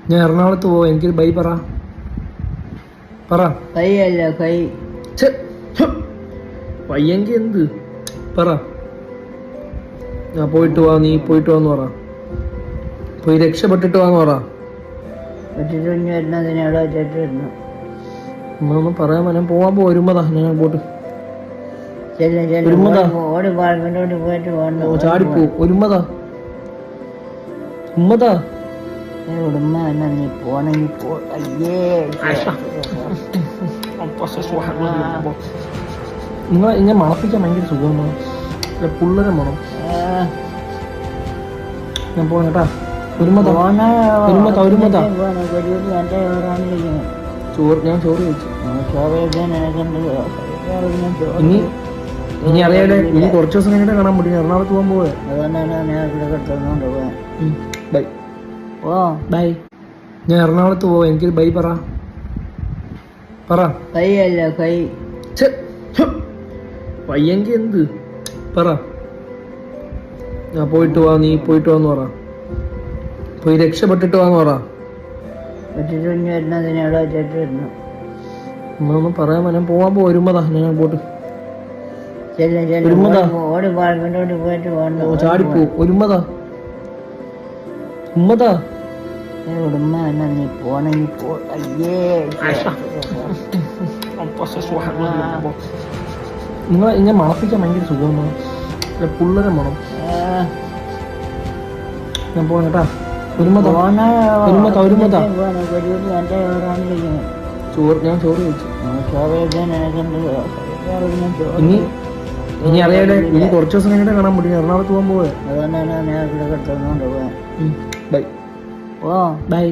ഞാൻ എറണാകുളത്ത് പോവാ, എനിക്കൊരു ബൈ പറ. കൈയല്ല കൈ. പയ്യെങ്കി എന്ത് പറ. ഞാൻ പോയിട്ട് വാ, നീ പോയിട്ട് വാന്ന് പറ. പോയി രക്ഷപ്പെട്ടിട്ട് വാന്ന് പറ. ഒന്നും പറയാൻ ഞാൻ പോവാൻ ഒരുമതാ. ഞാൻ പോട്ട് ചാടിപ്പോ ഒരുമതാ ഉമ്മതാ. ഉമ്മ എന്നാ നീ പോണെങ്കി പോ. നിങ്ങൾ ഞാൻ മണപ്പിക്കാൻ ഭയങ്കര സുഖമാണ്. പുള്ളരെ മണം. ഞാൻ പോവാ കേട്ടാ. ഒരുമതാ ഒരുമതാ. ഞാൻ ചോറ് കഴിച്ചു. ഇനി അറിയാലേ, ഇനി കുറച്ച് ദിവസം കഴിഞ്ഞിട്ട് കാണാൻ പറ്റും. എറണാകുളത്ത് പോകാൻ പോവേ. Bye bye. ഞാൻ എറണാകുളത്ത് പോവാ, എനിക്കൊരു ബൈ പറ. കൈയല്ല കൈ. പയ്യെങ്കി എന്ത് പറ. ഞാൻ പോയിട്ട് വാ, നീ പോയിട്ട് വാന്ന് പറ. പോയി രക്ഷപ്പെട്ടിട്ട് വാന്ന് പറ. ഒന്നും പറയാൻ ഞാൻ പോവാൻ ഒരുമതാ. ഞാൻ പോട്ട് ചാടിപ്പോ ഒരുമതാ ഉമ്മതാ. ഉമ്മ എന്നാ നീ പോണെങ്കി പോ. നിങ്ങൾ ഞാൻ മണപ്പിക്കാൻ ഭയങ്കര സുഖമാണ്. പുള്ളരെ മണം. ഞാൻ പോവാ കേട്ടാ. ഒരുമതാ ഞാൻ ചോറ് കഴിച്ചു. ഇനി അറിയാലേ, ഇനി കുറച്ച് ദിവസം കഴിഞ്ഞിട്ട് കാണാൻ പറ്റും. എറണാകുളത്ത് പോകാൻ പോവേ. Bye bye.